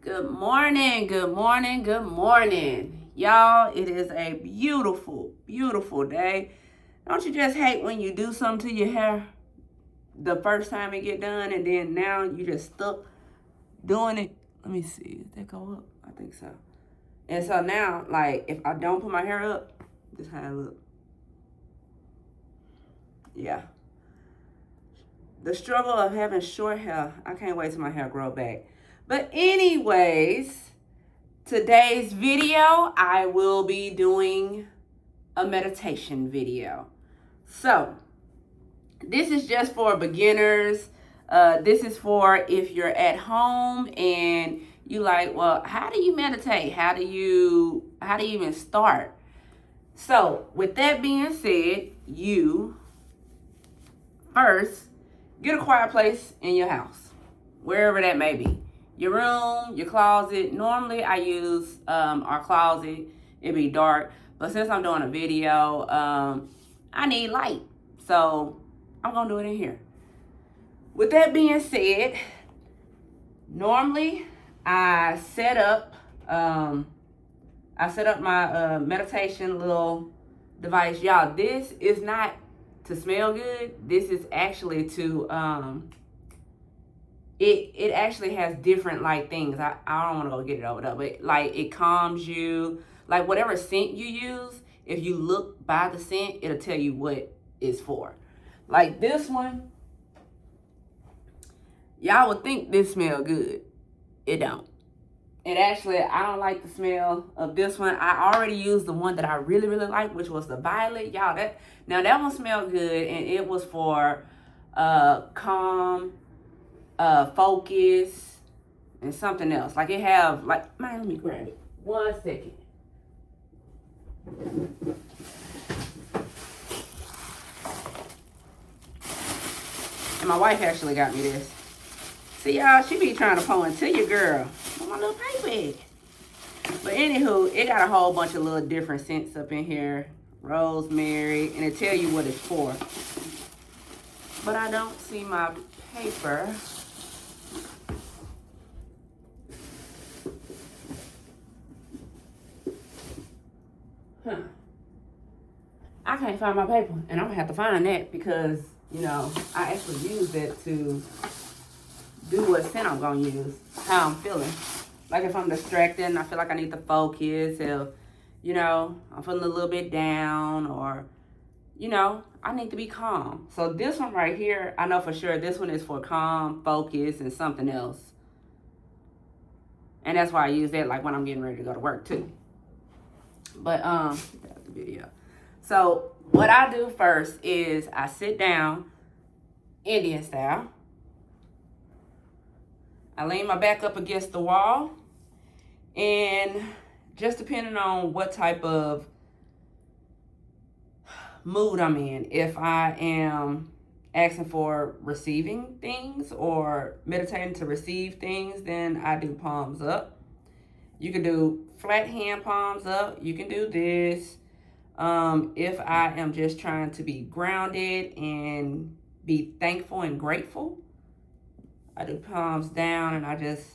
Good morning, good morning, good morning. Y'all, it is a beautiful, beautiful day. Don't you just hate when you do something to your hair the first time it get done and then now you just stuck doing it? Let me see, did that go up? I think so. And so now, like, if I don't put my hair up, this is how I look. Yeah. The struggle of having short hair, I can't wait till my hair grow back. But anyways, today's video, I will be doing a meditation video. So, this is just for beginners. This is for if you're at home and you like, well, how do you meditate? How do you even start? So, with that being said, you first get a quiet place in your house, wherever that may be. Your room, your closet. Normally I use our closet. It'd be dark. But since I'm doing a video, I need light. So I'm going to do it in here. With that being said, normally I set up my meditation little device. Y'all, this is not to smell good. This is actually to it actually has different like things. I don't want to go get it over there, but like it calms you. Like whatever scent you use, if you look by the scent, it'll tell you what it's for. Like this one, y'all would think this smell good. It don't. It actually, I don't like the smell of this one. I already used the one that I really, really like, which was the violet. Y'all, that one smelled good, and it was for calm, focus, and something else. Like it have, like, man, let me grab it. 1 second. And my wife actually got me this. See, y'all, she be trying to pull into your girl. On my little paper. But anywho, it got a whole bunch of little different scents up in here. Rosemary, and it tell you what it's for. But I don't see my paper. I can't find my paper, and I'm gonna have to find that because, you know, I actually use that to do what scent I'm gonna use, how I'm feeling. Like if I'm distracted and I feel like I need to focus, if, you know, I'm feeling a little bit down or, you know, I need to be calm. So this one right here, I know for sure this one is for calm, focus, and something else. And that's why I use that like when I'm getting ready to go to work too. But that's the video. So what I do first is I sit down, Indian style. I lean my back up against the wall, and just depending on what type of mood I'm in, if I am asking for receiving things or meditating to receive things, then I do palms up. You can do flat hand palms up. You can do this. If I am just trying to be grounded and be thankful and grateful, I do palms down and I just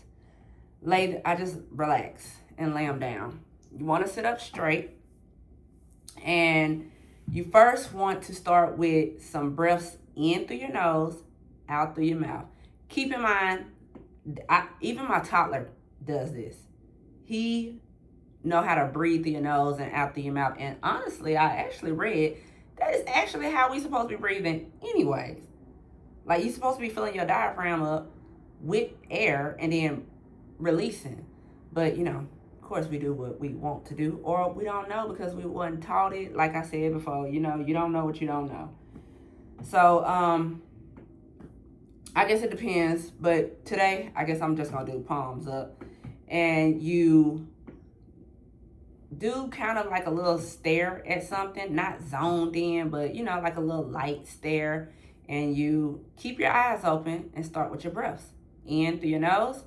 relax and lay them down. You want to sit up straight, and you first want to start with some breaths in through your nose, out through your mouth. Keep in mind, even my toddler does this. He know how to breathe through your nose and out through your mouth. And honestly, I actually read that is actually how we supposed to be breathing anyways. Like you're supposed to be filling your diaphragm up with air and then releasing. But, you know, of course we do what we want to do, or we don't know because we wasn't taught it. Like I said before, you know, you don't know what you don't know. So, I guess it depends. But today, I guess I'm just going to do palms up. And you do kind of like a little stare at something, not zoned in, but, you know, like a little light stare. And you keep your eyes open and start with your breaths. In through your nose.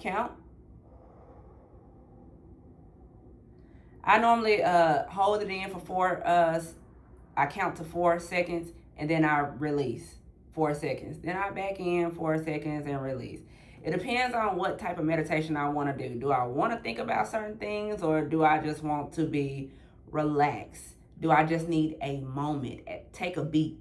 Count. I normally hold it in for I count to 4 seconds, and then I release 4 seconds. Then I back in 4 seconds and release. It depends on what type of meditation I want to do. Do I want to think about certain things, or do I just want to be relaxed? Do I just need a moment? Take a beat.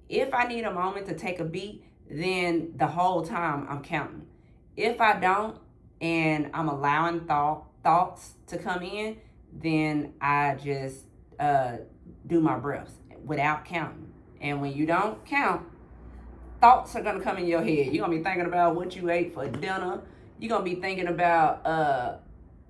If I need a moment to take a beat, then the whole time I'm counting. If I don't, and I'm allowing thoughts to come in, then I just do my breaths without counting. And when you don't count, thoughts are gonna come in your head. You're gonna be thinking about what you ate for dinner. You're gonna be thinking about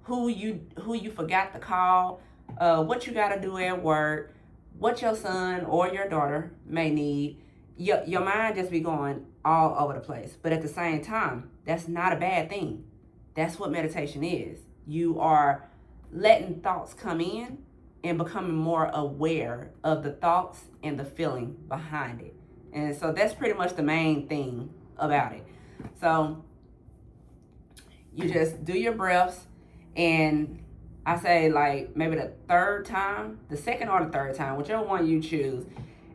who you forgot to call, what you gotta do at work, what your son or your daughter may need. Your mind just be going all over the place. But at the same time, that's not a bad thing. That's what meditation is. You are letting thoughts come in and becoming more aware of the thoughts and the feeling behind it. And so that's pretty much the main thing about it. So you just do your breaths, and I say like maybe the second or the third time, whichever one you choose.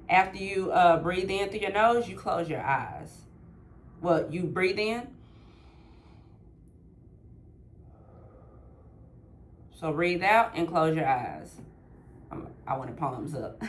After you breathe in through your nose, you close your eyes. Well, you breathe in. So breathe out and close your eyes. I want to palms up.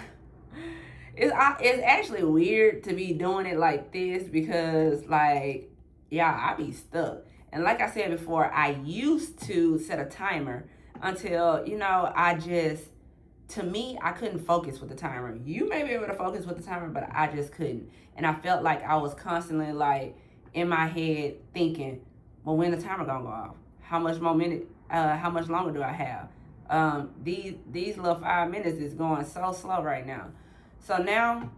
It's actually weird to be doing it like this because, like, yeah, I be stuck. And like I said before, I used to set a timer until, to me, I couldn't focus with the timer. You may be able to focus with the timer, but I just couldn't. And I felt like I was constantly, like, in my head thinking, well, when the timer gonna go off? How much longer do I have? These little 5 minutes is going so slow right now. So now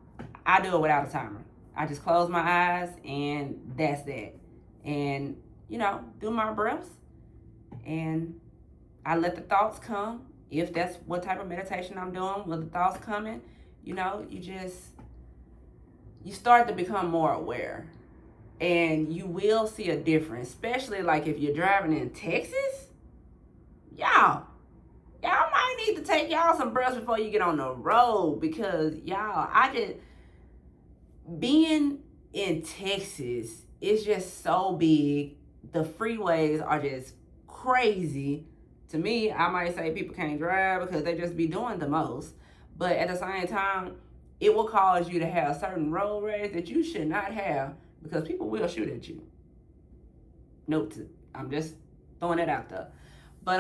I do it without a timer. I just close my eyes and that's that. And, do my breaths, and I let the thoughts come. If that's what type of meditation I'm doing, with the thoughts coming, you start to become more aware. And you will see a difference, especially like if you're driving in Texas. Y'all might need to take y'all some breaths before you get on the road, because being in Texas is just so big. The freeways are just crazy. To me, I might say people can't drive because they just be doing the most. But at the same time, it will cause you to have certain road rage that you should not have, because people will shoot at you. I'm just throwing it out there. But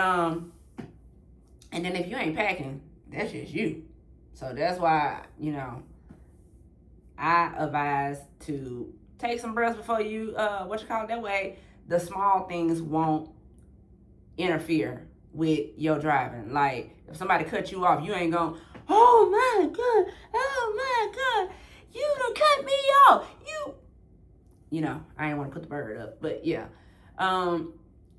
and then if you ain't packing, that's just you. So that's why, I advise to take some breaths before you that way the small things won't interfere with your driving. Like if somebody cut you off, you ain't going, oh my God, you done cut me off. I ain't want to put the bird up, but yeah.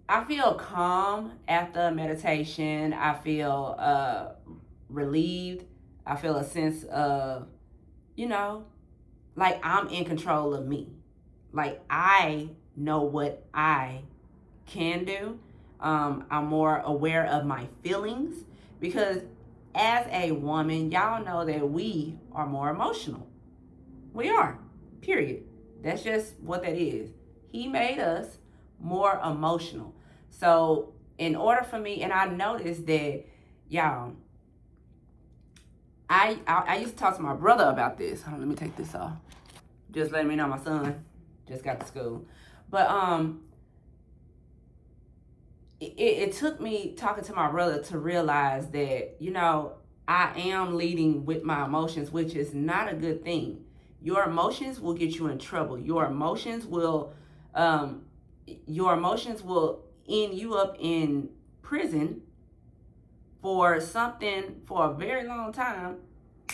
I feel calm after meditation. I feel relieved. I feel a sense of, like I'm in control of me. Like I know what I can do. I'm more aware of my feelings, because as a woman, y'all know that we are more emotional. We are, period. That's just what that is. He made us more emotional. So in order for me, and I noticed that, y'all, I used to talk to my brother about this. Hold on, let me take this off. Just letting me know my son just got to school. But it took me talking to my brother to realize that, I am leading with my emotions, which is not a good thing. Your emotions will get you in trouble. Your emotions will end you up in prison for a very long time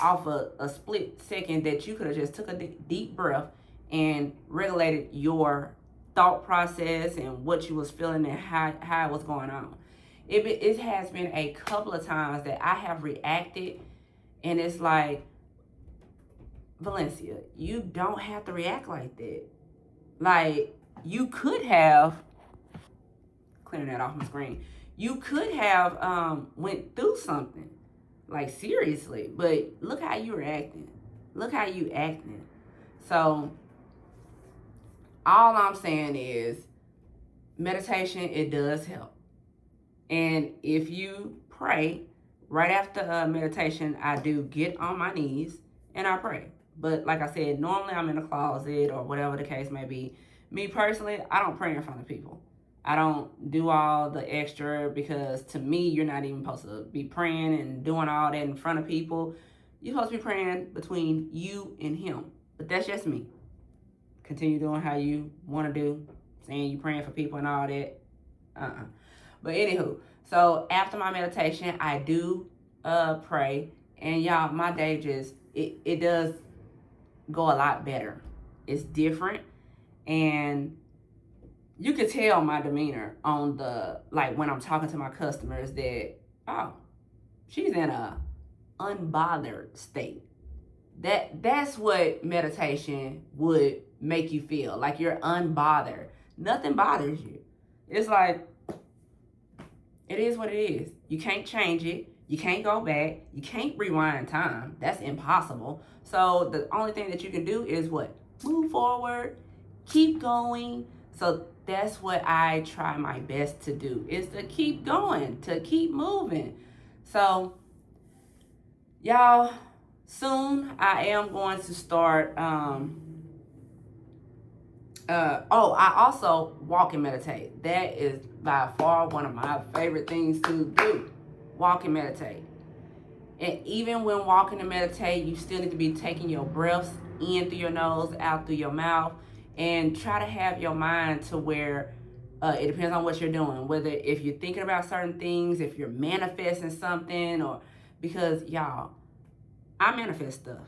off a split second that you could have just took a deep breath and regulated your thought process and what you was feeling and how it was going on. It has been a couple of times that I have reacted, and it's like, Valencia, you don't have to react like that. Like, you could have, clearing that off my screen, you could have went through something, like seriously, but look how you were acting. Look how you acting. So All I'm saying is meditation, it does help. And if you pray, right after meditation, I do get on my knees and I pray. But like I said, normally I'm in the closet or whatever the case may be. Me personally, I don't pray in front of people. I don't do all the extra because to me, you're not even supposed to be praying and doing all that in front of people. You're supposed to be praying between you and him. But that's just me. Continue doing how you want to do, saying you praying for people and all that. But anywho, so after my meditation, I do pray. And y'all, my day just, it does go a lot better. It's different. And you could tell my demeanor on the, like when I'm talking to my customers that, oh, she's in a unbothered state. That's what meditation would make you feel, like you're unbothered. Nothing bothers you. It's like, it is what it is. You can't change it. You can't go back. You can't rewind time. That's impossible. So the only thing that you can do is what? Move forward, keep going. So that's what I try my best to do, is to keep going, to keep moving. So y'all, soon I am going to start, I also walk and meditate. That is by far one of my favorite things to do. Walk and meditate. And even when walking and meditate, you still need to be taking your breaths in through your nose, out through your mouth, and try to have your mind to where it depends on what you're doing. Whether if you're thinking about certain things, if you're manifesting something, or because y'all, I manifest stuff.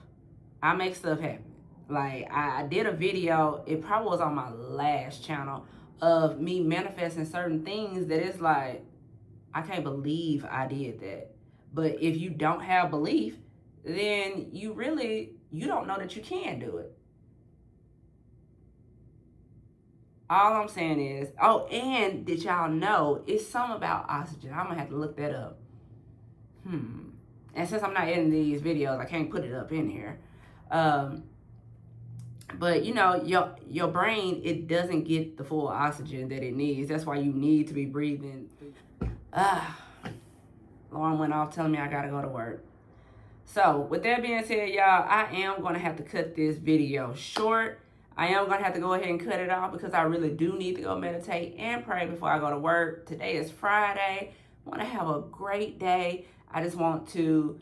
I make stuff happen. Like I did a video, it probably was on my last channel, of me manifesting certain things that is like, I can't believe I did that. But if you don't have belief, then you don't know that you can do it. All I'm saying is, oh, and did y'all know it's something about oxygen? I'm gonna have to look that up. And since I'm not editing these videos, I can't put it up in here. But you know, your brain, it doesn't get the full oxygen that it needs. That's why you need to be breathing. Alarm went off telling me I gotta go to work. So with that being said, y'all, I am gonna have to cut this video short. I am gonna have to go ahead and cut it off because I really do need to go meditate and pray before I go to work. Today is Friday. I want to have a great day. I just want to,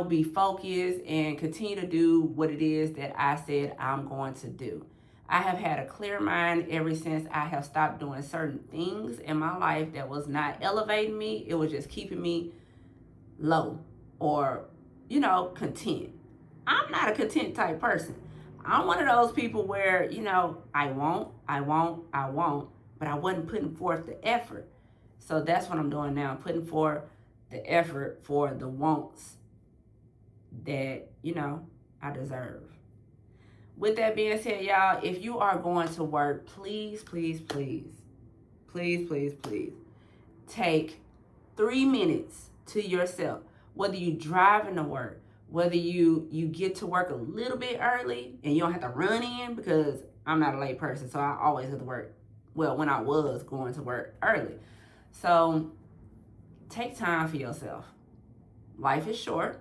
be focused and continue to do what it is that I said I'm going to do. I have had a clear mind ever since I have stopped doing certain things in my life that was not elevating me. It was just keeping me low or, content. I'm not a content type person. I'm one of those people where, I won't, but I wasn't putting forth the effort. So that's what I'm doing now, putting forth the effort for the wants that, I deserve. With that being said, y'all, if you are going to work, please, please, please, please, please, please, take 3 minutes to yourself. Whether you driving to work, whether you get to work a little bit early and you don't have to run in, because I'm not a late person, so I always have to work. Well, when I was going to work early. So take time for yourself. Life is short.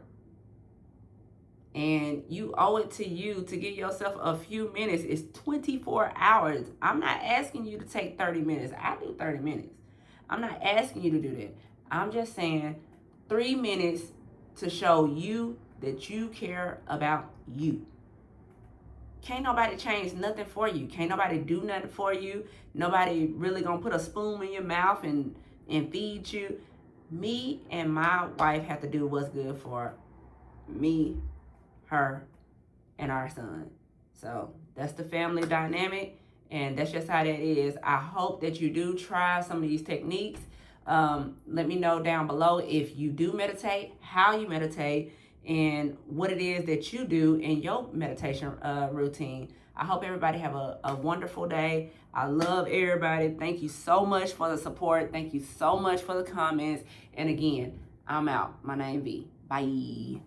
And you owe it to you to give yourself a few minutes. It's 24 hours. I'm not asking you to take 30 minutes. I do 30 minutes. I'm not asking you to do that. I'm just saying 3 minutes to show you that you care about you. Can't nobody change nothing for you. Can't nobody do nothing for you. Nobody really gonna put a spoon in your mouth and feed you. Me and my wife have to do what's good for me, her, and our son. So that's the family dynamic, and that's just how that is. I hope that you do try some of these techniques. Let me know down below if you do meditate, how you meditate, and what it is that you do in your meditation routine. I hope everybody have a wonderful day. I love everybody. Thank you so much for the support. Thank you so much for the comments. And again, I'm out. My name V. Bye.